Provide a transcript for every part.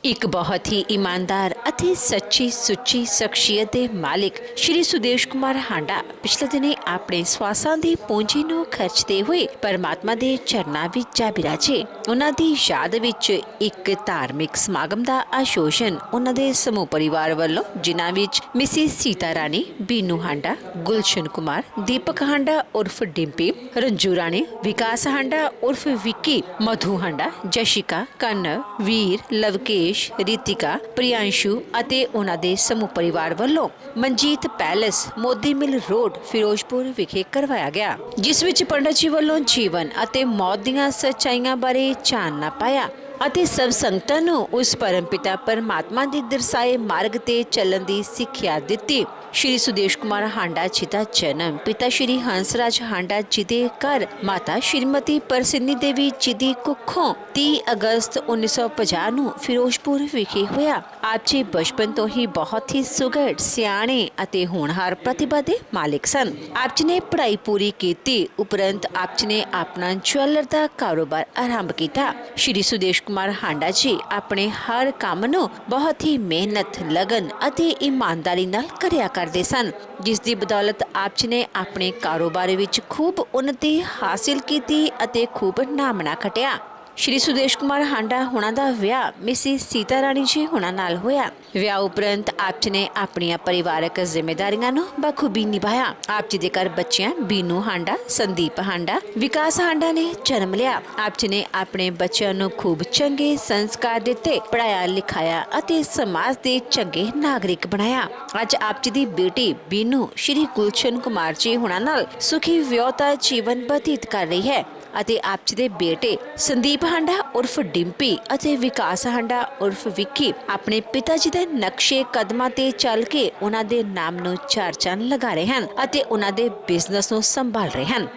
एक बहुत ही ईमानदार ਅਤੇ ਸੱਚੀ ਸੁੱਚੀ ਸ਼ਖਸੀਅਤ ਦੇ ਮਾਲਿਕ ਸ਼੍ਰੀ ਸੁਦੇਸ਼ ਕੁਮਾਰ ਹਾਂਡਾ ਪਿਛਲੇ ਦਿਨੀ ਆਪਣੇ ਸਵਾਸਾਂ ਦੀ ਪੂੰਜੀ ਨੂੰ ਖਰਚਦੇ ਹੋਏ ਪਰਮਾਤਮਾ ਦੇ ਚਰਨਾਂ ਵਿੱਚ ਜਾ ਬਿਰਾਜੇ। ਉਹਨਾਂ ਦੀ ਯਾਦ ਵਿੱਚ ਇੱਕ ਧਾਰਮਿਕ ਸਮਾਗਮ ਦਾ ਆਯੋਜਨ ਉਹਨਾਂ ਦੇ ਸਮੂਹ ਪਰਿਵਾਰ ਵੱਲੋਂ, ਜਿਨ੍ਹਾਂ ਵਿੱਚ ਮਿਸਿਸ ਸੀਤਾ ਰਾਣੀ, ਬੀਨੂ ਹਾਂਡਾ, ਗੁਲਸ਼ਨ ਕੁਮਾਰ, ਦੀਪਕ ਹਾਂਡਾ ਉਰਫ ਡਿੰਪੀ, ਰੰਜੂ ਰਾਣੀ, ਵਿਕਾਸ ਹਾਂਡਾ ਉਰਫ ਵਿੱਕੀ, ਮਧੂ ਹਾਂਡਾ, ਜਸ਼ਿਕਾ, ਕਨਵ, ਵੀਰ, ਲਵਕੇਸ਼, ਰੀਤਿਕਾ, ਪ੍ਰਿयांशु ਅਤੇ ਉਹਨਾਂ ਦੇ ਸਮੂਹ ਪਰਿਵਾਰ ਵੱਲੋਂ ਮਨਜੀਤ ਪੈਲੇਸ, ਮੋਦੀ ਮਿਲ ਰੋਡ, ਫਿਰੋਜ਼ਪੁਰ ਵਿਖੇ ਕਰਵਾਇਆ ਗਿਆ, ਜਿਸ ਵਿੱਚ ਪੰਡਤ ਜੀ ਵੱਲੋਂ ਜੀਵਨ ਅਤੇ ਮੌਤ ਦੀਆਂ ਸੱਚਾਈਆਂ ਬਾਰੇ ਚਾਨਣਾ ਪਾਇਆ ਅਤੇ ਸਭ ਸੰਗਤਾਂ ਨੂੰ ਉਸ ਪਰਮਪਿਤਾ ਪਰਮਾਤਮਾ ਦੇ ਦਰਸਾਏ ਮਾਰਗ ਤੇ ਚੱਲਣ ਦੀ ਸਿੱਖਿਆ ਦਿੱਤੀ। ਸ਼੍ਰੀ ਸੁਦੇਸ਼ ਕੁਮਾਰ ਹਾਂਡਾ ਜੀ ਦਾ ਜਨਮ ਪਿਤਾ ਸ਼੍ਰੀ ਹੰਸਰਾਜ ਹਾਂਡਾ ਜੀ ਦੇ ਘਰ ਮਾਤਾ ਸ਼੍ਰੀਮਤੀ ਪ੍ਰਸਿੰਨੀ ਦੇਵੀ ਜੀ ਦੀ ਕੁੱਖੋਂ 30 ਅਗਸਤ 1950 ਨੂੰ ਫਿਰੋਜ਼ਪੁਰ ਵਿਖੇ ਹੋਇਆ। ਆਪ ਜੀ ਬਚਪਨ ਤੋਂ ਹੀ ਬਹੁਤ ਹੀ ਸੁਘੜ, ਸਿਆਣੇ ਅਤੇ ਹੋਣਹਾਰ ਪ੍ਰਤਿਭਾ ਦੇ ਮਾਲਿਕ ਸਨ। ਆਪ ਜੀ ਨੇ ਪੜ੍ਹਾਈ ਪੂਰੀ ਕੀਤੀ ਉਪਰੰਤ ਆਪ ਜੀ ਨੇ ਆਪਣਾ ਜਵੈਲਰ ਦਾ ਕਾਰੋਬਾਰ ਆਰੰਭ ਕੀਤਾ। ਸ਼੍ਰੀ ਸੁਦੇਸ਼ ਕੁਮਾਰ ਹਾਂਡਾ ਜੀ ਆਪਣੇ ਹਰ ਕੰਮ ਨੂੰ ਬਹੁਤ ਹੀ ਮਿਹਨਤ, ਲਗਨ ਅਤੇ ਇਮਾਨਦਾਰੀ ਨਾਲ ਕਰਿਆ ਕਰਦੇ ਸਨ, ਜਿਸ ਦੀ ਬਦੌਲਤ ਆਪ ਜੀ ਨੇ ਆਪਣੇ ਕਾਰੋਬਾਰ ਵਿੱਚ ਖੂਬ ਉન્નਤੀ ਹਾਸਿਲ ਕੀਤੀ ਅਤੇ ਖੂਬ ਨਾਮਣਾ ਖਟਿਆ। ਸ਼੍ਰੀ ਸੁਦੇਸ਼ ਕੁਮਾਰ ਹਾਂਡਾ ਹੁਣਾਂ ਦਾ ਵਿਆਹ ਮਿਸਿਸ ਸੀਤਾ ਰਾਣੀ ਜੀ ਹੁਣਾਂ ਨਾਲ ਹੋਇਆ। ਵਿਆਹ ਉਪਰੰਤ ਆਪ ਜੀ ਨੇ ਆਪਣੀਆਂ ਪਰਿਵਾਰਕ ਜ਼ਿੰਮੇਦਾਰੀਆਂ ਨੂੰ ਬਖੂਬੀ ਨਿਭਾਇਆ। ਆਪ ਜੀ ਦੇ ਘਰ ਬੱਚਿਆਂ ਬੀਨੂ ਹਾਂਡਾ, ਸੰਦੀਪ ਹਾਂਡਾ, ਵਿਕਾਸ ਹਾਂਡਾ ਨੇ ਜਨਮ ਲਿਆ। ਆਪ ਜੀ ਨੇ ਆਪਣੇ ਬੱਚਿਆਂ ਨੂੰ ਖੂਬ ਚੰਗੇ ਸੰਸਕਾਰ ਦਿੱਤੇ, ਪੜਾਇਆ ਲਿਖਾਇਆ ਅਤੇ ਸਮਾਜ ਦੇ ਚੰਗੇ ਨਾਗਰਿਕ ਬਣਾਇਆ। ਅੱਜ ਆਪ ਜੀ ਦੀ ਬੇਟੀ ਬੀਨੂ ਸ਼੍ਰੀ ਗੁਲਸ਼ਨ ਕੁਮਾਰ ਜੀ ਹੁਣਾਂ ਨਾਲ ਸੁਖੀ ਵਿਆਹੁਤਾ ਜੀਵਨ ਬਤੀਤ ਕਰ ਰਹੀ ਹੈ ਅਤੇ ਆਪ ਜੀ ਦੇ ਬੇਟੇ ਸੰਦੀਪ ਹਾਂਡਾ ਉਰਫ ਡਿੰਪੀ ਅਤੇ ਵਿਕਾਸ ਹਾਂਡਾ ਉਰਫ ਵਿੱਕੀ ਆਪਣੇ ਪਿਤਾ ਜੀ ਦੇ ਨਕਸ਼ੇ ਕਦਮਾਂ ਤੇ ਚੱਲ ਕੇ ਉਹਨਾਂ ਦੇ ਨਾਮ ਨੂੰ ਚਾਰ ਚੰਨ ਲਗਾ ਰਹੇ ਹਨ ਅਤੇ ਉਹਨਾਂ ਦੇ ਬਿਜ਼ਨਸ ਨੂੰ ਸੰਭਾਲ ਰਹੇ ਹਨ।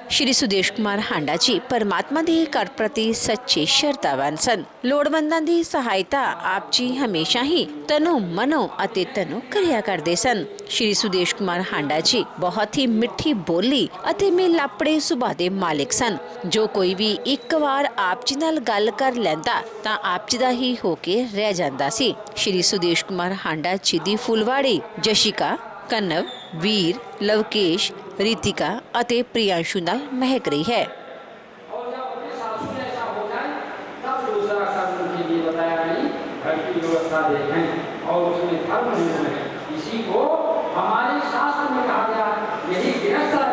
ਸ਼੍ਰੀ ਸੁਦੇਸ਼ ਕੁਮਾਰ ਹਾਂਡਾ ਜੀ ਪਰਮਾਤਮਾ ਦੇ ਘਰ ਪ੍ਰਤੀ ਸੱਚੇ ਸ਼ਰਧਾਵਾਨ ਸਨ। ਲੋੜਵੰਦਾਂ ਦੀ ਸਹਾਇਤਾ ਆਪ ਜੀ ਹਮੇਸ਼ਾ ਹੀ ਤਨੋਂ ਮਨੋਂ ਅਤੇ ਤਨੋਂ ਕਰਿਆ ਕਰਦੇ ਸਨ। ਸ਼੍ਰੀ ਸੁਦੇਸ਼ ਕੁਮਾਰ ਹਾਂਡਾ ਜੀ ਬਹੁਤ ਹੀ ਮਿੱਠੀ ਬੋਲੀ ਅਤੇ ਮਿਲਾਪੜੇ ਸੁਭਾਅ ਦੇ ਮਾਲਿਕ ਸਨ। ਜੋ ਕੋਈ ਵੀ ਇੱਕ ਵਾਰ ਆਪ ਜੀ ਨਾਲ ਗੱਲ ਕਰ ਲੈਂਦਾ ਤਾਂ ਆਪ ਜੀ ਦਾ ਹੀ ਹੋ ਕੇ ਰਹਿ ਜਾਂਦਾ ਸੀ। ਸ਼੍ਰੀ ਸੁਦੇਸ਼ ਕੁਮਾਰ ਹਾਂਡਾ ਜੀ ਦੀ ਫੁਲਵਾੜੀ ਜਸ਼ਿਕਾ, ਕਨਵ, ਵੀਰ, ਲਵਕੇਸ਼, ਰੀਤਿਕਾ ਅਤੇ ਪ੍ਰਿयांशु ਨਾਲ ਮਹਿਕ ਰਹੀ ਹੈ। इसी को हमारे शास्त्र में कहा गया, यही गृहस्थ है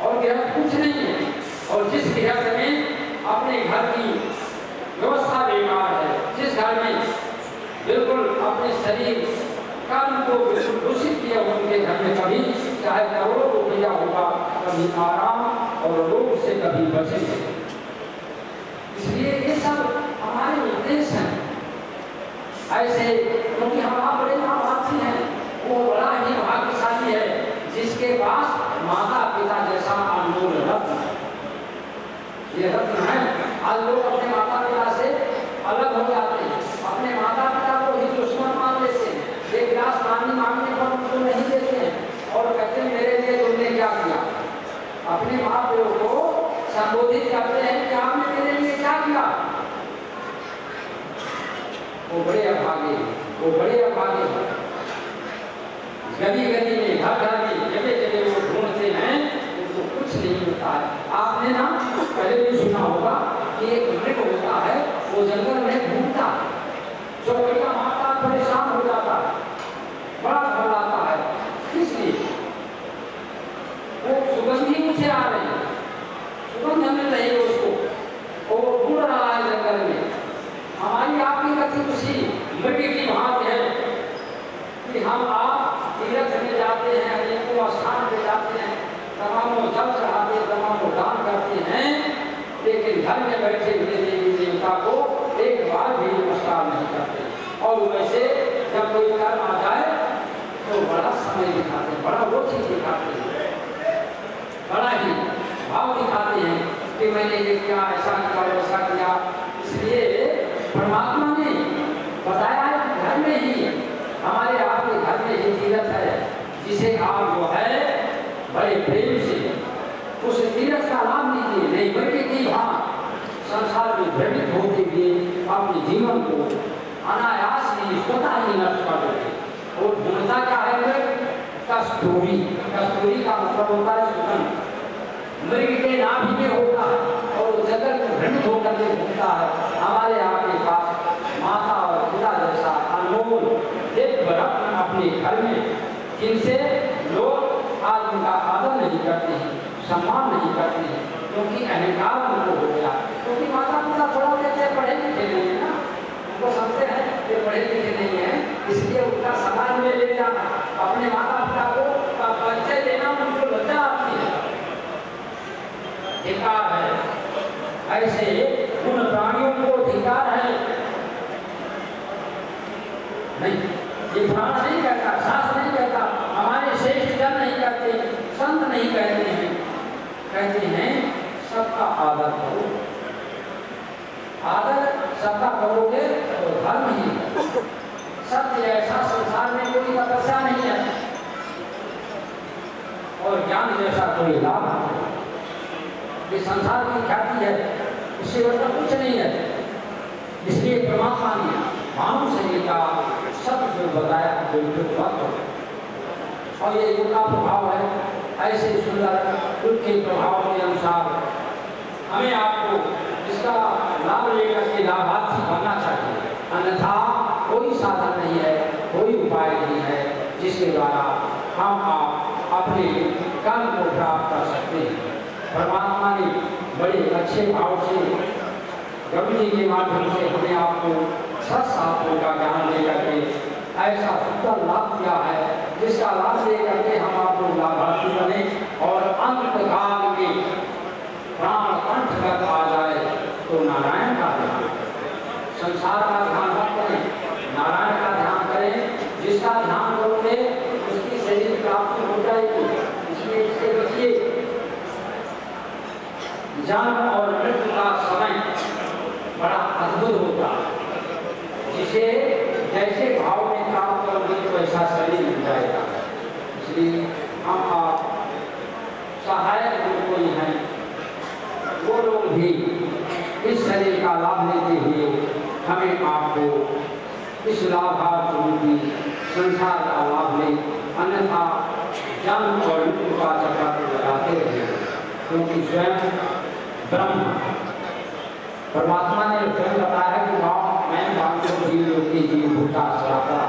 और गृहस्थ कुछ नहीं है। और जिस गृहस्थ में अपने घर की व्यवस्था बेकार है, जिस घर में बिल्कुल अपने शरीर कर्म को बिल्कुल दूषित किया, उनके घर में कभी चाहे करोड़ों रुपया होगा, कभी आराम और रोग से कभी बचेंगे। इसलिए ये सब हमारे उद्देश्य हैं। ऐसे क्योंकि हमारा बड़े भाग्यशाली हैं, वो बड़ा ही भाग्यशाली है जिसके पास माता पिता जैसा अनमोल रत्न है। ये रत्न है। आज लोग अपने माता पिता से अलग हो जाते हैं, अपने माता पिता को ही दुश्मन मान लेते हैं, एक गिलास पानी मांगने पर उनको नहीं देते हैं और कहते हैं मेरे लिए तुमने क्या किया। अपने माँ पिता को संबोधित करते हैं कि आपने मेरे लिए क्या किया। वो बड़े अभागे, वो बड़े अभागे। गली गली में, घर घर में, जगह जगह वो ढूंढते हैं, उनको कुछ नहीं होता है। आपने ना पहले भी सुना होगा कि एक मृग होता है, वो जंगल में घूमता है, जो बड़ा माता परेशान हो जाता है, बड़ा घबराता है। इसलिए वो सुगंधी मुझे आ रही है, सुगंध मिल रही है उसको, वो ढूंढ रहा है जंगल में। हमारी आपकी गति उसी मृग की भांति है कि हम आप तीर्थ में जाते हैं, अनेकों स्थान पे जाते हैं, तमामों जल चढ़ाते हैं, तमामों दान करते हैं, लेकिन घर में बैठे हुए देवी देवता को एक बार भी नमस्कार नहीं करते। और वैसे जब कोई कर्म आ जाए तो बड़ा समय दिखाते हैं, बड़ा वो चीज दिखाते हैं, बड़ा ही भाव दिखाते हैं कि मैंने ये किया, ऐसा किया, वैसा किया। इसलिए परमात्मा ने बताया है कि घर में ही, हमारे आपके घर में ही तीर्थ है, जिसे आप जो है बड़े प्रेम से उस तीर्थ का लाभ लीजिए। नहीं बल्कि की भाव संसार में भ्रमित होते हुए अपने जीवन को कस्तूरी, कस्तूरी का मतलब होता है सुगंध, मृग के नाभि में होता है और जगत में भ्रमित होकर के घूमता है। हमारे यहाँ के पास माता और पिता जैसा अनमोल दिव्य रत्न अपने घर में, जिनसे लोग आज उनका आदर नहीं करते हैं, सम्मान नहीं करते हैं, क्योंकि अहंकार उनको हो गया। क्योंकि माता पिता थोड़ा कहते पढ़े लिखे नहीं है ना, उनको समझते हैं कि पढ़े लिखे नहीं है, इसलिए उनका समाज में ले जाना, अपने माता पिता को परिचय देना उनको लज्जा आती है, धिक्कार है। ऐसे उन प्राणियों को धिक्कार है नहीं, ये पुराण नहीं कहता, शास्त्र नहीं कहता, हमारे श्रेष्ठ जन नहीं कहते, संत नहीं कहते हैं, कहते हैं सबका आदर करो। आदर सबका करोगे तो धर्म ही है। सत्य ऐसा संसार में कोई तपस्या नहीं है और ज्ञान जैसा कोई लाभ नहीं। ये संसार की ख्याति है, इससे मतलब कुछ नहीं है। इसलिए परमात्मा ने मानव शरीर का सब जो बताया बिल्कुल बात और ये युग का प्रभाव है। ऐसे सुंदर युग के प्रभाव के अनुसार हमें आपको इसका लाभ लेकर के लाभार्थी बनना चाहिए, अन्यथा कोई साधन नहीं है, कोई उपाय नहीं है जिसके द्वारा हम आप अपने कर्म को प्राप्त कर सकते हैं। परमात्मा ने बड़े अच्छे भाव से रवि जी के माध्यम से हमें आपको सत शास्त्रों का ज्ञान देकर के ऐसा सुंदर लाभ दिया है, जिसका लाभ लेकर के हम आपको लाभार्थी बने और अंत काल में प्राण कंठगत आ जाए तो नारायण का ध्यान करें, संसार का ध्यान मत करें, नारायण का ध्यान करें। जिसका ध्यान करोगे उसकी शरीर प्राप्ति हो जाएगी। इसलिए इससे बचिए। जन्म और मृत्यु का समय बड़ा अद्भुत होता है, जिसे जैसे भाव में प्राप्त करोगे तो ऐसा शरीर मिल जाएगा। इसलिए हम आप सहायक जो कोई हैं वो लोग भी इस शरीर का लाभ लेते हुए हमें आपको इस लाभार्थ रूपी संसार का लाभ लें, अन्यथा जन्म और मृत्यु का चक्कर लगाते रहे, क्योंकि स्वयं ब्रह्म परमात्मा ने स्वयं बताया कि मैं बांधो जीव योगी जीव भूता सराता।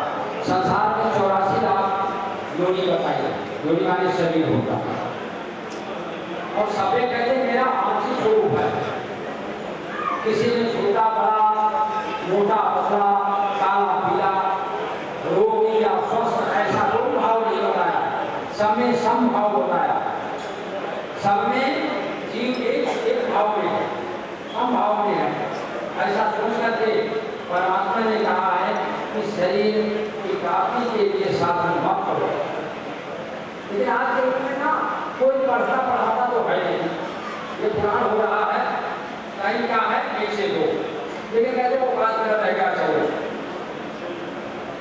संसार में 84 लाख योनि बताई, योनि माने शरीर होता है और सबे कहते मेरा आंशिक स्वरूप है। किसी ने छोटा बड़ा, मोटा पतला, काला पीला, रोगी या स्वस्थ ऐसा कोई भाव नहीं बताया, सब में समभाव बताया। सब में जीव एक भाव में है, समभाव में है। ऐसा सोच करके परमात्मा ने कहा है कि शरीर की प्राप्ति के लिए साधन मत करो। लेकिन आज के युग में ना कोई पढ़ता पढ़ाता तो है नहीं। ये पुराण हो रहा है, कहीं का है 1 से 2, लेकिन कहते वो 5 मिनट रह गया चलो,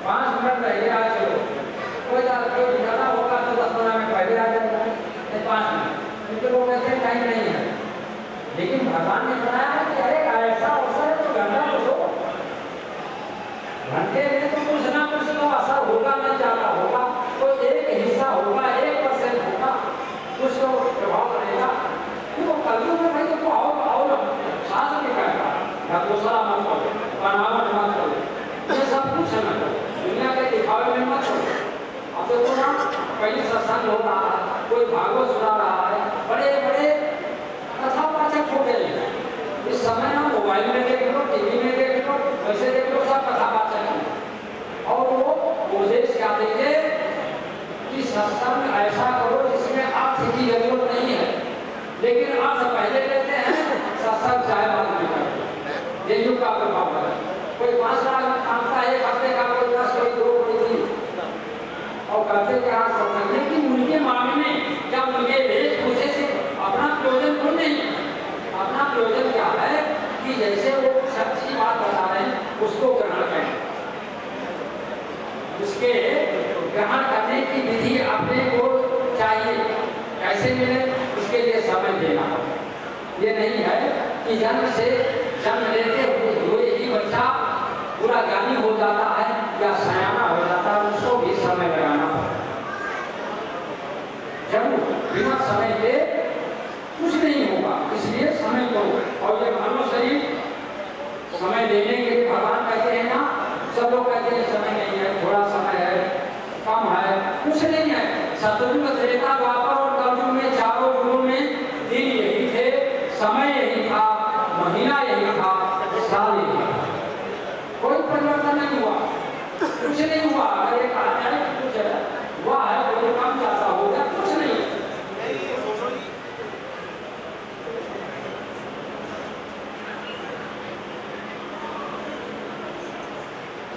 5 मिनट रह गया चलो, कोई जाना होगा तो 10-15 मिनट पहले आ जाएगा, 5 मिनट, क्योंकि वो कहते हैं टाइम नहीं है। लेकिन भगवान ने बताया है कि अरे ऐसा अवसर है तो घंटा तो दो, घंटे में तो कुछ ना कुछ तो असर होगा, नहीं ज्यादा होगा, तो एक हिस्सा होगा, 1% होगा, कुछ तो प्रभाव रहेगा। क्यों कलयुग में भाई तो और शास्त्र में कहता है दूसरा मत करो, बनावट मत करो, ये सब कुछ न करो, दुनिया के दिखावे में मत करो। अब देखो ना कहीं सत्संग हो रहा है, कोई भागवत सुना रहा है, बड़े बड़े कथा वाचक हो गए। इस समय ना मोबाइल में देख लो, टीवी में देख लो, वैसे देख लो, सब कथा वाचक है। और वो उपदेश क्या देंगे कि सत्संग ऐसा करो जिसमें अर्थ की जरूरत नहीं है, लेकिन अर्थ पहले लेते हैं, सत्संग चाहे बाद में करो। ये युग का प्रभाव है। कोई 5 लाख मांगता है 1 हफ्ते का, कोई 10, कोई 2, कोई 3 और करते क्या सत्संग। लेकिन उनके मामले में क्या उनके वेशभूषे से अपना प्रयोजन क्यों नहीं? अपना प्रयोजन क्या है कि जैसे वो सच्ची बात बता रहे हैं उसको ग्रहण करें, उसके ग्रहण करने की विधि अपने को चाहिए। कैसे मिले? उसके लिए समय देना होगा। ये नहीं है कि जन्म लेते हुए ही बच्चा पूरा ज्ञानी हो जाता है या सयाना हो जाता है, उसको भी समय लगाना पड़ता है। समय पे कुछ नहीं होगा, इसलिए समय दो। और ये मानव शरीर समय देने के लिए भगवान कहते हैं ना, सब लोग कहते हैं समय नहीं है, थोड़ा समय है, कम है, कुछ नहीं है। सतयुग त्रेता द्वापर और कलयुग में चारों युगों में दिन यही थे, समय यही था, महीना यही था, साल यही था, कोई परिवर्तन नहीं हुआ, कुछ नहीं हुआ। अगर एक आदमी है कि कुछ हुआ है, कोई काम ज्यादा हो गया, कुछ नहीं।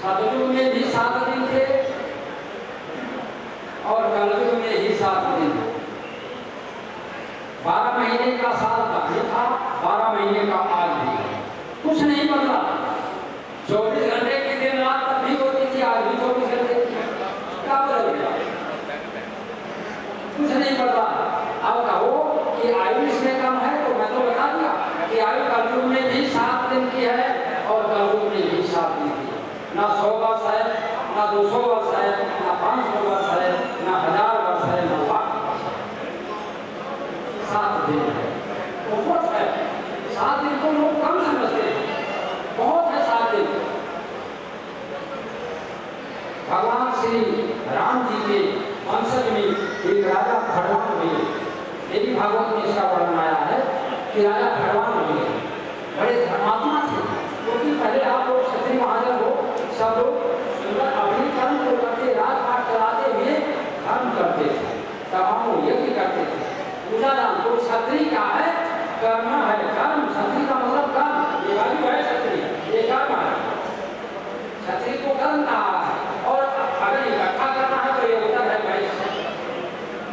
सतयुग में भी 7 दिन थे और कलयुग में ही 7 दिन। 12 महीने का साल तभी था, 12 महीने का आज भी, कुछ नहीं बदला। 24 घंटे की दिन रात तब भी होती थी, आज भी 24 घंटे की। क्या बदल गया? कुछ नहीं बदला। अब कहो कि आयु इसमें कम है, तो मैं तो बता दिया कि आयु कलयुग में भी 7 दिन की है और कलयुग में भी 7 दिन की है। ना 100 वर्ष है, ना 200 वर्ष है, ना 500 वर्ष है, ना 1000 वर्ष है, ना लाख वर्ष है। 7 दिन है, बहुत है। 7 दिन को लोग कम समझते हैं, बहुत है 7 दिन। भगवान श्री राम जी के वंशज में एक राजा खड़वान हुए। यदि भागवत में इसका वर्णन आया है कि राजा खड़वान हुए, बड़े धर्मात्मा थे, क्योंकि पहले आप लोग क्षत्रिय महाजन हो, सब लोग सुंदर अपनी कर्म को करते, राजपाट चलाते हुए धर्म करते थे, तमाम यज्ञ करते थे, पूजा दान। तो क्षत्रिय क्या है? कर्म है, कर्म। क्षत्रिय का मतलब कर्म, ये वाली है क्षत्रिय, ये कर्म है। क्षत्रिय को कर्म कहा है। और अगर इकट्ठा करना है तो ये उत्तर है वैश्य।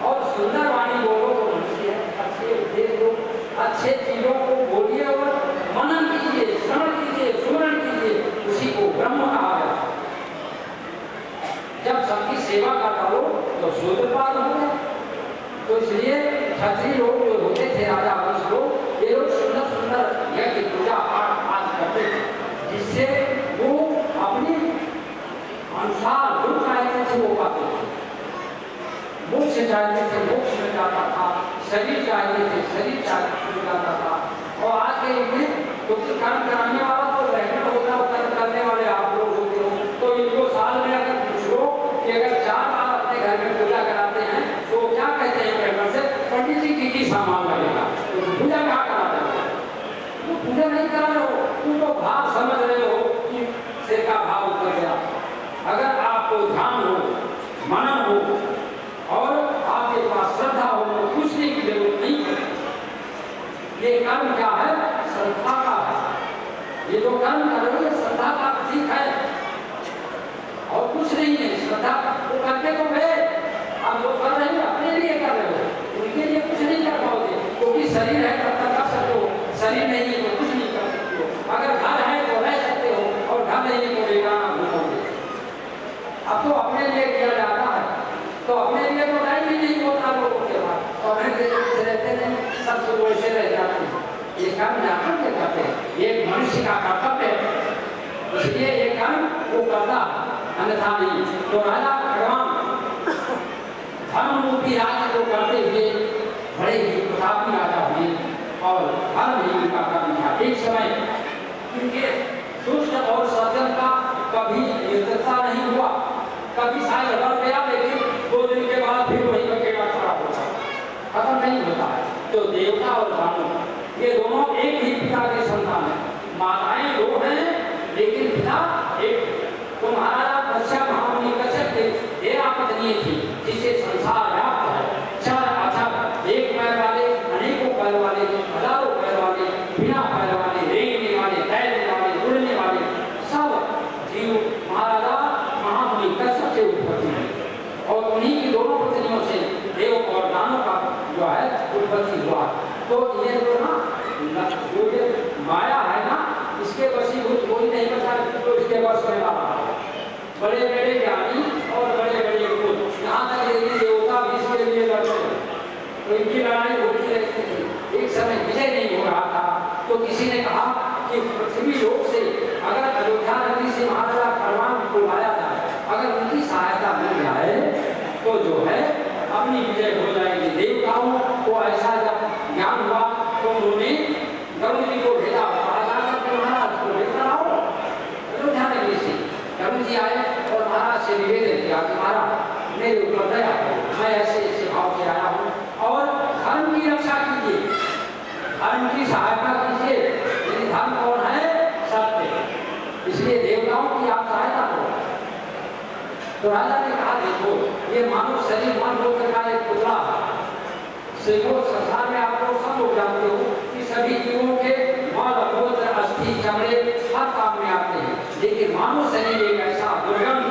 और सुंदर वाणी बोलो तो मनुष्य, अच्छे उपदेश दो, अच्छे चीजों को बोलिए और मनन कीजिए, श्रवण कीजिए, सुमरण कीजिए, उसी को ब्रह्म कहा है। जब सबकी सेवा का करो तो शूद्रपाद होंगे। तो इसलिए क्षत्रिय लोग जो होते थे, राजा वंश लोग, ये लोग सुंदर सुंदर यज्ञ पूजा पाठ आदि करते थे, जिससे वो अपनी अनुसार जो चाहते थे वो पाते थे। मोक्ष चाहते थे, मोक्ष मिल जाता था, शरीर चाहते थे, शरीर मिल जाता था। और आज के युग में कुछ कर्म कराने वाला तो ब्राह्मण होता है, कर्म करने वाले आप लोग होते हो। तो इनको साल में अगर पूछ लो कि अगर 4 बार अपने घर में पूजा कराते हैं तो क्या कहते हैं ब्राह्मण से? पंडित जी की सामान लगेगा, तो पूजा कहाँ करा रहे हो? तो पूजा नहीं करा रहे हो, तुम तो भाव समझ रहे हो कि सिर का भाव उतर गया। अगर आपको ध्यान हो, मनन हो और आपके पास श्रद्धा हो तो पूछने की जरूरत नहीं है। ये कर्म क्या है? श्रद्धा का है। ये जो कर्म कर रहे हो ये श्रद्धा का प्रतीक है और कुछ नहीं है। श्रद्धा वो करके तो गए, आप जो कर रहे हो अपने लिए कर रहे हो, उनके लिए कुछ नहीं कर पाओगे, क्योंकि शरीर है तब तक कर सकते हो, शरीर नहीं है तो कुछ नहीं कर सकते हो। अगर घर है तो रह सकते हो और घर नहीं तो बेगाना घूमोगे। अब तो अपने लिए किया जाता है, तो अपने लिए तो टाइम ही नहीं होता लोगों के पास, और रहते नहीं, सब लोग वैसे रह जाते हैं। ये कर्म जाकर के करते हैं, ये मनुष्य का कर्तव्य है, इसलिए ये कर्म वो करता, अन्यथा नहीं। तो राजा भगवान धर्म रूपी राज्य को करते हुए बड़े ही प्रतापी राजा हुए और धर्म ही उनका कर्म था। एक समय उनके दुष्ट और सज्जन का कभी मित्रता नहीं हुआ, कभी शायद बढ़ गया, लेकिन 2 दिन के बाद फिर वही अकेला खड़ा होता, खत्म नहीं होता है। तो देवता और दानव ये दोनों एक ही पिता के संतान हैं, माताएं 2 हैं लेकिन पिता एक। तो महाराजा कश्यप महामुनि कश्यप थे, तेरा पत्नी थी जिसे संसार व्याप्त है, चर अचर, एक पैर वाले, अनेकों पैर वाले, हजारों पैर वाले, बिना पैर वाले, रेंगने वाले, तैरने वाले, उड़ने वाले, सब जीव महाराजा महामुनि कश्यप से उत्पत्ति हुई और उन्हीं की दोनों पत्नियों से देव और दानव का जो है उत्पत्ति हुआ। तो ये जो ना जो ये माया है ना, इसके वशीभूत कोई नहीं बचा तो इसके वश में रहा। बड़े बड़े ज्ञानी और बड़े बड़े गुरु, यहाँ तक यदि देवता भी इसके लिए लड़ते हैं तो इनकी लड़ाई होती रहती थी। एक समय विजय नहीं हो रहा था तो किसी ने कहा कि पृथ्वी लोक से अगर अयोध्या नगरी से महाराजा खड़वान को लाया जाए, अगर उनकी सहायता मिल जाए तो जो है अपनी विजय हो जाएगी। देवताओं को रक्षा कीजिए, धर्म की सहायता कीजिए। यदि धर्म कौन है? सत्य। इसलिए देवताओं की आप सहायता करो। तो राजा ने कहा देखो ये मानव शरीर मन होकर का एक पुतला देखो, संसार में आप लोग सब लोग जानते हो कि सभी जीवों के मल मूत्र अस्थि चमड़े हर काम में आते हैं, लेकिन मानव शरीर एक ऐसा दुर्गंध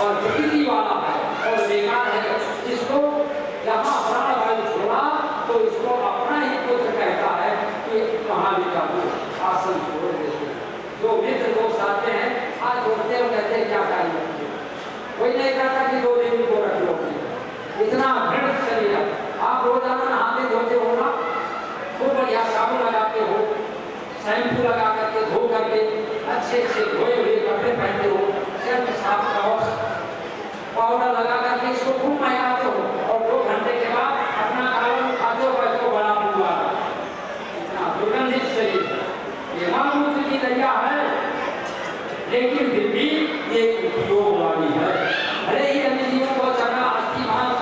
और प्रकृति वाला है और बेकार है, जिसको जहाँ प्राण वायु छोड़ा तो इसको अपना ही पुत्र कहता है कि महावीर का आसन छोड़ देते। जो मित्र दोस्त आते हैं आज बोलते हैं, कहते हैं क्या चाहिए, कोई नहीं कहता कि 2 दिन को रख लो। इतना घृणित शरीर है। आप रोजाना नहाते धोते हो ना, खूब बढ़िया साबुन लगाते हो, शैम्पू लगा करके धो करके अच्छे अच्छे धोए हुए कपड़े पहनते हो, शर्ट साफ पाउडर लगा करके इसको खूब महकाते हो और 2 घंटे के बाद अपना खाना खाते हो, बच्चों बड़ा हुआ। इतना दुर्गंधित शरीर, ये मानव की दया है, लेकिन फिर भी एक उपयोग वाली है। भले ही अन्य जीवों को चढ़ा अस्थि मांस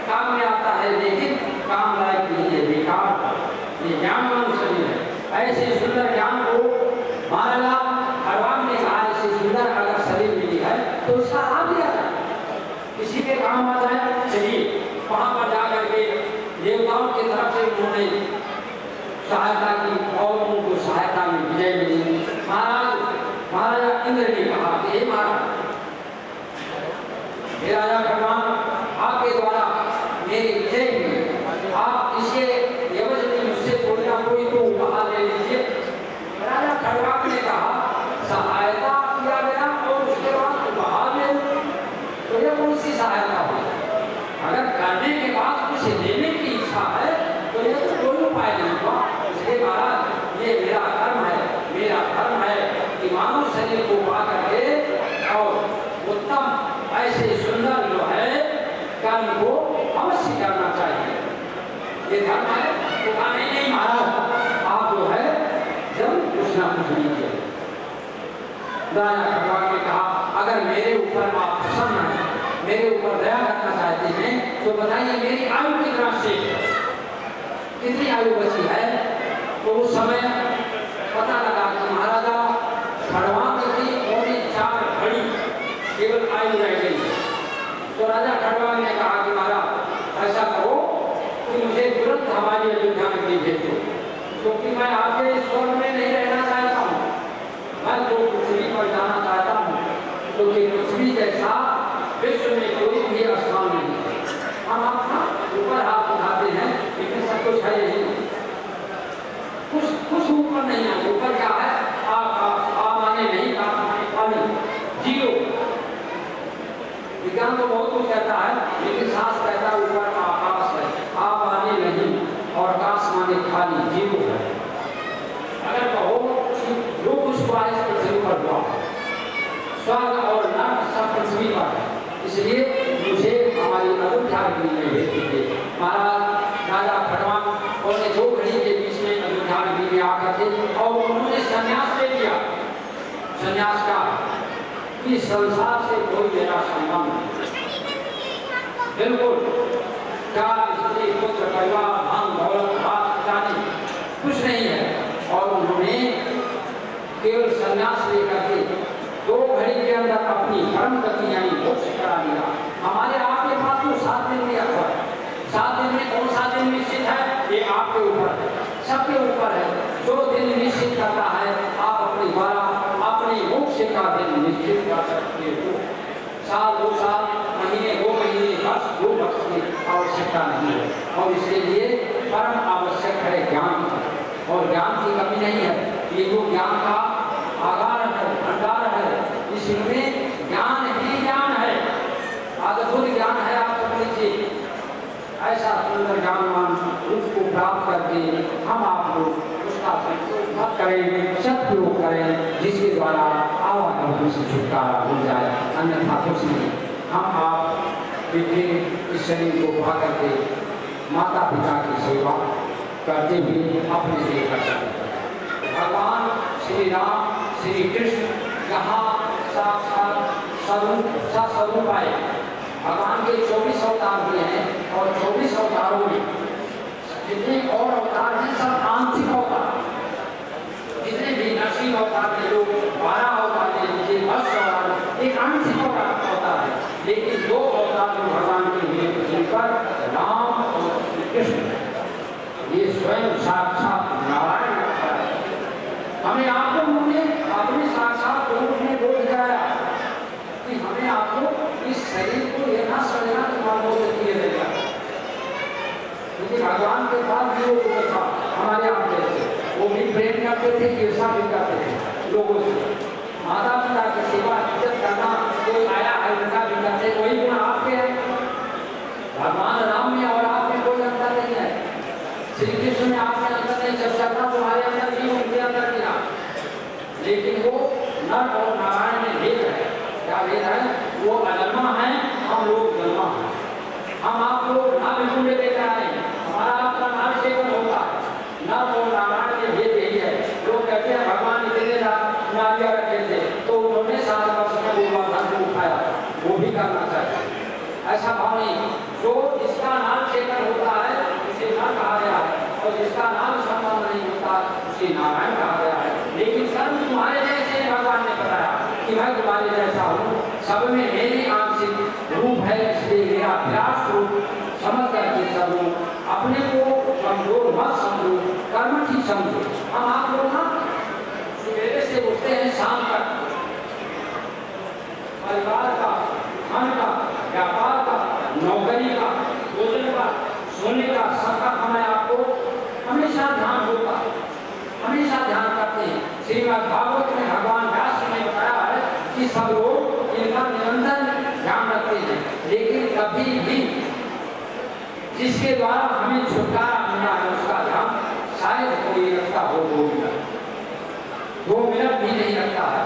काम में आता है, लेकिन काम लायक नहीं है, बेकार। ये ज्ञानवान शरीर है। ऐसे सुंदर ज्ञान को महाराज भगवान ने कहा ऐसे सुंदर अगर शरीर मिली है तो उसका लाभ लिया जाए, किसी के काम आ जाए। चलिए वहां पर जाकर के देवताओं की तरफ से उन्होंने सहायता की और उनको सहायता में विजय मिली। महाराजा इंद्र ने कहा कि हे महाराज, हे राजा भगवान, आपके द्वारा मेरी विजय हुई, आप इसे एवज में मुझसे कोई ना कोई तो उपहार ले लीजिए। राजा खड़वाक ने कहा सहायता किया गया और उसके बाद उपहार ले, तो यह कौन सी सहायता हुई? अगर करने के बाद कुछ लेने की इच्छा है तो यह तो कोई उपाय नहीं हुआ। इसलिए महाराज ये मेरा कर्म है, मेरा धर्म है कि मानव शरीर को पा करके और उत्तम ऐसे सुंदर जो है कर्म को अवश्य करना चाहिए, ये धर्म है। तो कहा नहीं महाराज, आप जो है जब कुछ ना कुछ लीजिए। राजा भगवान ने कहा अगर मेरे ऊपर आप प्रसन्न हैं, मेरे ऊपर दया करना चाहते हैं तो बताइए मेरी आयु कितना शेष है, कितनी आयु बची है? तो उस समय पता लगा कि महाराजा खड़वाक की पौने 4 घड़ी केवल आयु रह गई। तो राजा खड़वाक ने कहा कि महाराज ऐसा करो कि मुझे तुरंत हमारी अयोध्या में भेज दो, क्योंकि मैं आपके स्वर्ग में नहीं रहना चाहता हूँ, मैं तो पृथ्वी पर जाना चाहता हूँ, क्योंकि पृथ्वी जैसा विश्व में कोई भी स्थान नहीं है। हम अपना ऊपर हाथ उठाते हैं लेकिन सब कुछ है यही, कुछ ऊपर नहीं है। ऊपर क्या है? आप माने नहीं, जीरो। विज्ञान तो बहुत कुछ कहता है, लेकिन शास्त्र कहता है ऊपर आकाश है, आप माने नहीं, और आकाश माने खाली, जीरो है। अगर कहो जो कुछ हुआ इस पृथ्वी पर हुआ, स्वर्ग और नर्क सब पृथ्वी पर है, इसलिए मुझे हमारी अयोध्या में भेज दीजिए। महाराज राजा भगवान और 2 घड़ी के बीच में अयोध्या में आकर थे और उन्होंने संन्यास ले लिया। संन्यास का कि संसार से कोई मेरा संबंध बिल्कुल, क्या स्त्री पुत्र परिवार धन दौलत राज जाने कुछ नहीं है। और उन्होंने केवल संन्यास लेकर के 2 घड़ी के अंदर अपनी कर्म गति यानी मोक्ष करा दिया। हमारे आपके पास तो 7 दिन दिया हुआ है, 7 दिन में कौन सा दिन निश्चित है? ये आपके ऊपर है, सबके ऊपर है। जो दिन निश्चित करता है आप अपने द्वारा अपने मोक्ष का दिन निश्चित कर सकते हो। साल 2 साल, महीने 2 महीने, वर्ष 2 वर्ष की आवश्यकता नहीं है। और इसके लिए परम आवश्यक है ज्ञान, और ज्ञान की कमी नहीं है। ये जो ज्ञान का आगार है, भंडार है, इसमें ज्ञान ही ज्ञान है, अद्भुत ज्ञान है। आप समझ लीजिए ऐसा सुंदर ज्ञानवान उसको प्राप्त करके हम आप लोग उसका मत करें, सदप्रयोग करें, जिसके द्वारा आवागमन से छुटकारा हो जाए। अन्यथा कुछ नहीं। हम आप इस शरीर को पा करके माता पिता की सेवा करते हुए अपने लिए करते हैं। भगवान श्री राम श्री कृष्ण यहाँ साक्षात स्वरूप आए। भगवान के 24 अवतार हुए हैं और 24 अवतारों में जितने और अवतार हैं सब आंशिक अवतार, जितने भी नरसिंह अवतार के लोग 12 अवतार के नीचे 10 अवतार एक आंशिक अवतार होता है, लेकिन 2 अवतार जो भगवान के हुए पृथ्वी पर राम और श्री कृष्ण, ये स्वयं साक्षात नारायण होता है। हमें आप लोगों ने अपने साक्षात रूप में बोध कराया कि हमें आपको इस शरीर को यह ना समझना कि मानव किए देगा, क्योंकि भगवान के पास भी वो था हमारे आप जैसे, वो भी प्रेम करते थे, ईर्षा भी करते थे लोगों से। माता पिता की सेवा इज्जत करना, कोई आया है उनका भी करते, वही गुण आपके हैं। भगवान राम में और आप में कोई अंतर नहीं है। श्री कृष्ण में आप में अंतर नहीं, जब चलता तुम्हारे अंदर भी उनके अंदर किया, लेकिन वो नर और नारायण में भेद है। क्या भेद है? वो अजन्मा है, हम लोग जन्मा हैं। हम आप लोग ना बिल्कुल लेकर आए, हमारा आपका नाम सेवन होता है। नर और नारायण के भेद यही है। लोग कहते हैं भगवान इतने नारिया रखे थे तो उन्होंने 7 वर्ष में गोवर्धन को उठाया, वो भी करना चाहिए। ऐसा भाव नहीं, जो जिसका नाम सेवन होता है उसे न कहा गया है, और जिसका नाम सम्मान नहीं होता उसे नारायण कहा गया है। लेकिन कर्म तुम्हारे जैसे भगवान ने बताया कि मैं तुम्हारे जैसा हूँ, सब में मेरी आंशिक रूप है, इसलिए मेरा अभ्यास रूप समझ करके सब लोग अपने को कमजोर मत समझो, कर्म ठीक समझो। हम आप लोग ना सवेरे से उठते हैं शाम तक, परिवार का, धन का, व्यापार का, नौकरी का, भोजन का, सोने का, सबका हमें आपको हमेशा ध्यान होता है, हमेशा ध्यान करते हैं। श्रीमद् भागवत में भगवान व्यास ने बताया है कि सब लोग इनका निरंतर ध्यान रखते हैं, लेकिन कभी भी जिसके द्वारा हमें छुटकारा मिला है उसका ध्यान शायद कोई रखता हो 2 मिनट, 2 मिनट भी नहीं रखता है।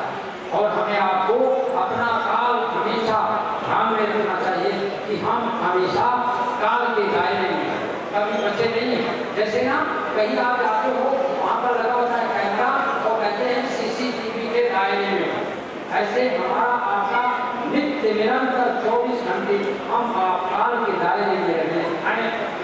और हमें आपको अपना काल हमेशा ध्यान में रखना चाहिए कि हम हमेशा काल के दायरे में कभी बचे नहीं हैं। जैसे ना कहीं आप जाते हो, वहाँ पर लगा होता है कैमरा और कहते हैं CCTV के दायरे में, ऐसे हमारा आपका नित्य निरंतर 24 घंटे हम काल के दायरे में रहें।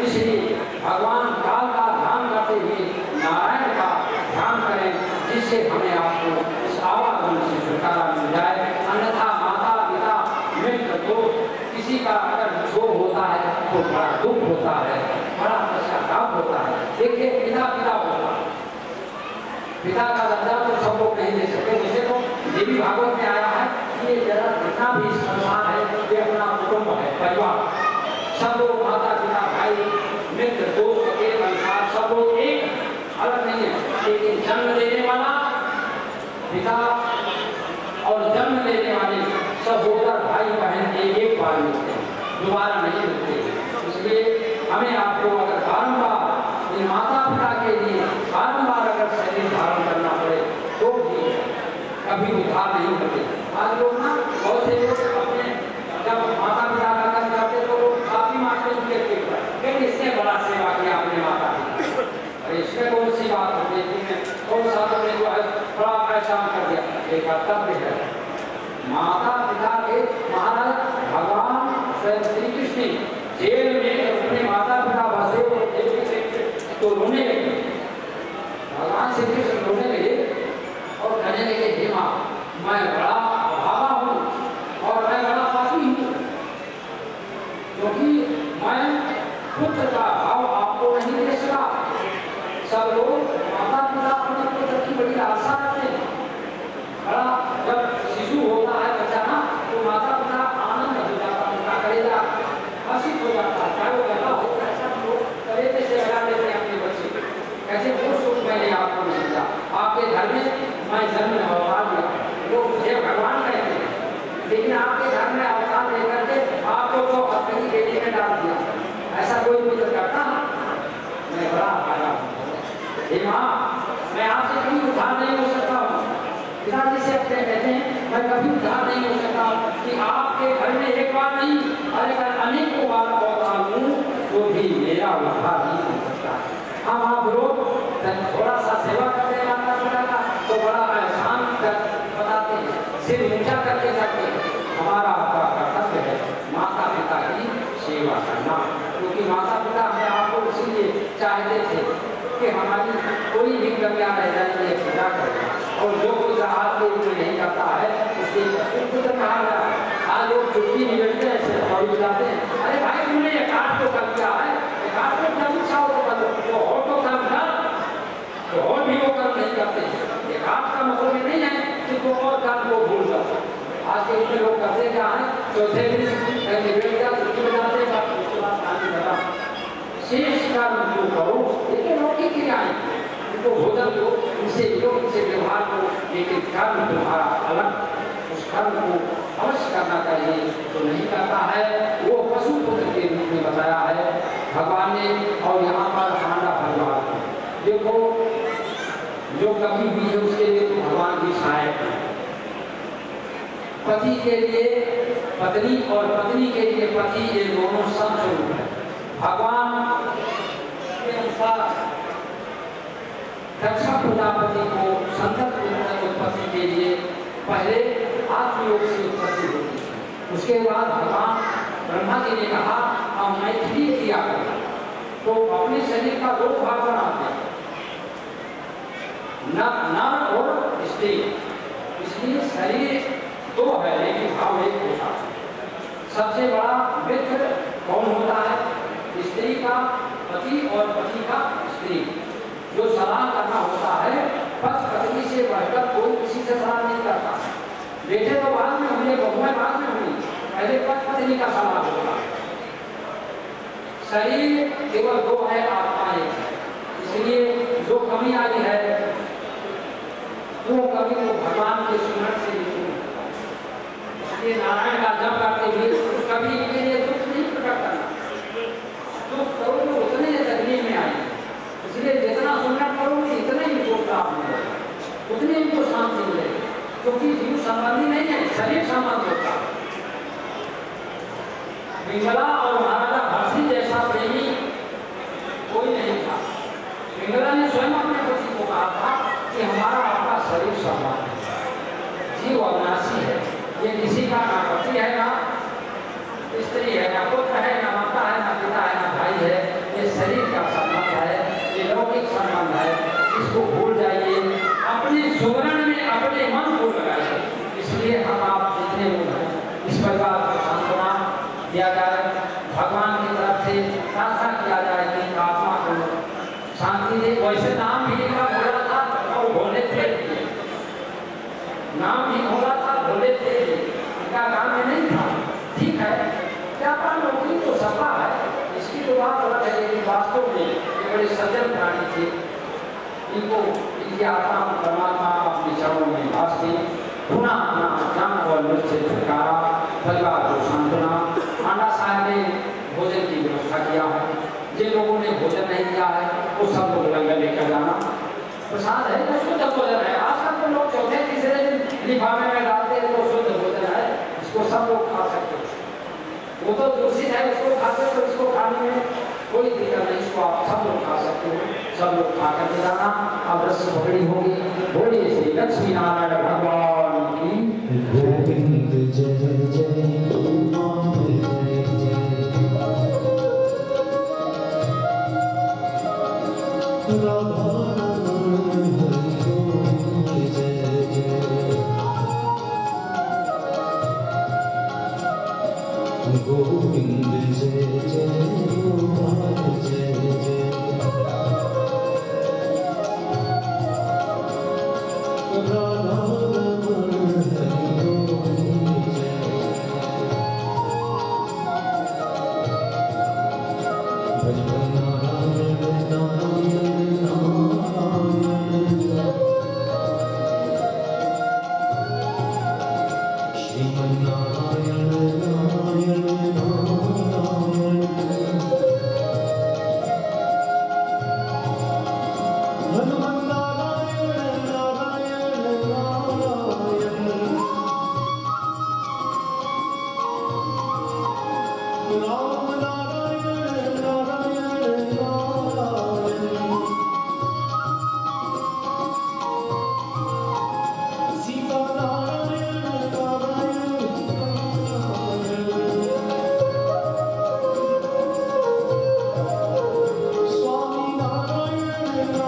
इसलिए भगवान काल का ध्यान करते हुए नारायण का ध्यान करें, जिससे हमें आपको इस आवागमन से छुटकारा मिल जाए। अन्यथा माता पिता मित्र दोस्त किसी का अगर जो होता है तो बड़ा दुख होता है, बड़ा पश्चाताप होता है। देखिए पिता पिता होता है, पिता का दर्जा तो सब लोग नहीं दे सकते। जैसे तो ये भी भागवत में आया है कि ये जरा जितना भी संसार है ये अपना कुटुंब है, परिवार, सब लोग माता पिता भाई मित्र दोस्त के अनुसार सब लोग एक, अलग नहीं है। लेकिन जन्म देने वाला पिता और जन्म देने वाले सब होकर भाई बहन एक बार मिलते हैं, दोबारा नहीं मिलते। इसलिए हमें आपको अगर बारंबार इन माता पिता के लिए बारंबार अगर शरीर धारण करना पड़े तो भी कभी उद्धार नहीं होते। आज लोग ना बहुत से लोग अपने जब माता पिता का कर्म करते तो लोग काफी मारते उनके पेट पर, लेकिन इससे बड़ा सेवा किया अपने माता पिता, और इसमें कौन सी बात होती है? कौन सा ने जो है बड़ा परेशान कर दिया, एक कर्तव्य है। माता पिता के महाराज भगवान स्वयं श्री कृष्ण जेल में अपने माता पिता बसे तो रोने लगे। भगवान श्री कृष्ण रोने लगे और कहने लगे, हे माँ, मैं बड़ा भावा हूँ और मैं बड़ा पापी हूँ, क्योंकि मैं पुत्र का भाव आपको नहीं दे सका। सब लोग माता पिता अपने पुत्र की बड़ी आशा रखते हैं। बड़ा जब शिशु होता है बच्चा ना, तो माता पिता आनंद हो जाता है, उनका कलेजा हर्षित हो जाता है, चाहे वो लगा हो ऐसा लोग कलेजे से लगा देते हैं अपने बच्चे। कैसे वो सुख मैंने आपको नहीं दिया, आपके घर में मैं जन्म अवतार लिया, लोग मुझे भगवान कहते हैं, लेकिन आपके घर में अवतार लेकर के आपको तो अपनी बेटी में डाल दिया। ऐसा कोई पुत्र करता? मैं बड़ा भागा हूँ। हे माँ, मैं आपसे कभी उद्धार नहीं हो सकता हूँ। पिताजी से अपने कहते हैं, मैं कभी उद्धार नहीं हो सकता कि आपके घर में एक बार नहीं, अगर अनेकों बार अवतार हूँ तो भी मेरा उद्धार नहीं हो सकता। हम आप लोग थोड़ा सा सेवा करते हैं माता पिता का तो बड़ा एहसान बताते हैं, सिर ऊंचा करके जाते हैं। हमारा आपका कर्तव्य है माता पिता की सेवा करना, क्योंकि माता पिता हमें आपको इसीलिए चाहते कि हमारी कोई भी कमियां रह जाएंगी पूरा करेगा। और जो कुछ आज के लिए नहीं करता है उसके कुछ कहा गया। आज लोग छुट्टी नहीं बैठते हैं और जाते हैं, अरे भाई तुमने ये काट तो कर दिया है, ये काट तो क्या इच्छा हो तो कर दो, और तो काम था तो और भी वो काम नहीं करते हैं। ये काट का मतलब ये नहीं है कि वो और काम को भूल जाओ। आज के इतने लोग करते क्या है, चौथे दिन कहीं बैठ गया छुट्टी बनाते हैं, उसके बाद खाने लगा। शेष कर्म जो करो लेकिन लौकिक क्रियाएं, उनको भोजन दो, उनसे लो, उनसे व्यवहार करो, लेकिन कर्म तुम्हारा अलग, उस कर्म को अवश्य करना चाहिए। जो नहीं करता है वो पशु पुत्र के रूप में बताया है भगवान ने। और यहाँ पर हांडा परिवार देखो जो कभी भी है उसके लिए तो भगवान की सहायक है। पति के लिए पत्नी और पत्नी के लिए पति, ये दोनों समस्वरूप है। भगवान के अनुसार दक्ष प्रजापति को संतत उत्पत्ति के लिए पहले आत्मयोग से उत्पत्ति होती है। उसके बाद भगवान ब्रह्मा जी ने कहा अब मैथिली किया करें, तो अपने शरीर का दो भाग बनाते हैं, नर और स्त्री। इसलिए शरीर दो है लेकिन भाव एक होता है। सबसे बड़ा मित्र कौन होता है? स्त्री का पति और पति का स्त्री। जो सलाह करना होता है पति पत्नी से बढ़कर कोई किसी से सलाह नहीं करता। बेटे तो बाद में हुए, बहुएं बाद में हुई, पहले पति पत्नी का सलाह होता है। शरीर केवल दो है, आत्मा एक है। इसलिए जो कमी आई है वो कभी तो भगवान के सुमरण से नहीं होता। इसलिए नारायण का जप करते हुए कभी के लिए दुख नहीं प्रकट करना, दुख करोगे उतने तकलीफ में आएंगे। इसलिए जितना सुमरण करोगे इतना ही दुख प्राप्त मिलेगा, उतनी इनको शांति मिलेगी, क्योंकि जीव संबंधी नहीं है, शरीर संबंध होता है। पिंगला और महाराजा भरसी जैसा प्रेमी कोई नहीं था। पिंगला ने स्वयं अपने पति को कहा था कि हमारा आपका शरीर संबंध है, जीव अविनाशी है, ये किसी का ना पति है, ना स्त्री है, ना पुत्र है, ना माता है, ना पिता है, ना भाई है, ये शरीर का संबंध है, ये लौकिक संबंध है, इसको भूल जाइए, अपने सुमरण में अपने मन को लगाइए। इसलिए हम आप जितने लोग हैं इस परिवार को सांत्वना दिया जाए, भगवान की तरफ से प्रार्थना किया जाए कि आत्मा को शांति दे। वैसे नाम भी इनका भोला था और भोले थे, नाम भी भोला था, भोले थे, इनका काम में नहीं था। ठीक है, क्या नौकरी तो सफा है, इसकी तो बात अलग है, लेकिन वास्तव में ये बड़े सज्जन प्राणी थे। इनको इनकी आत्मा परमात्मा अपने चरणों में वास दी, पुनः अपना ज्ञान और मृत से छुटकारा, परिवार को सांत्वना। आंडा साहब ने भोजन की व्यवस्था किया है, जिन लोगों ने भोजन नहीं किया है वो सब लोग लंगर लेकर जाना। प्रसाद है तो शुद्ध भोजन है। आजकल तो लोग चौथे तीसरे दिन लिफाफे में डालते हैं तो शुद्ध भोजन है, इसको सब लोग खा सकते हैं। वो तो दूषित है, उसको खाते तो इसको खाने में कोई दिक्कत नहीं, इसको आप सब लोग खा सकते हो, सब लोग खा करके जाना। अब रस पकड़ी होगी। बोलिए श्री लक्ष्मी नारायण भगवान की गोविंद जय जय गोविंद जय जय गोपाल जय जय राधा रमण हरि गोविंद जय भजन नारायण नारायण नारायण श्रीमन नारायण नारायण नारायण हनुमान नारायण नारायण नारायण राम नारायण नारायण नारायण सीता नारायण नारायण स्वामी नारायण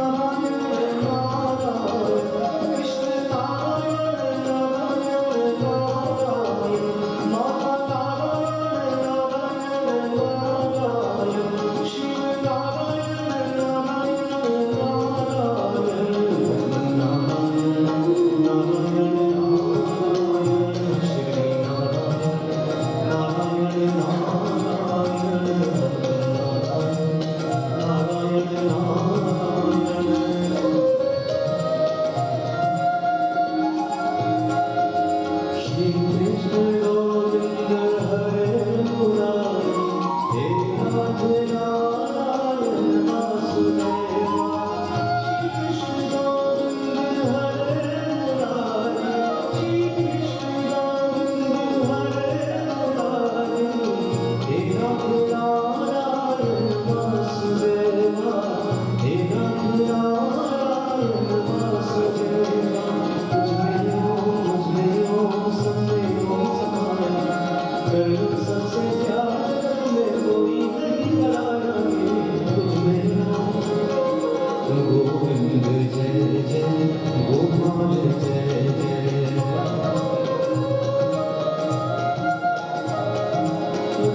गोविंद जय जय गोपाल जय जय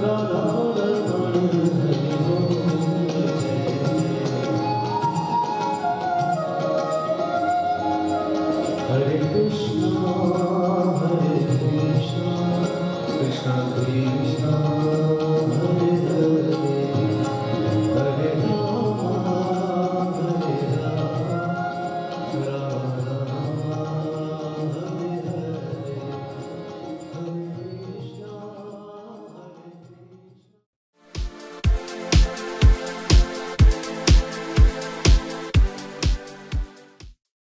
राधा रमण हरि गोविंद जय जय हरे कृष्णा कृष्ण कृष्ण हरे हरे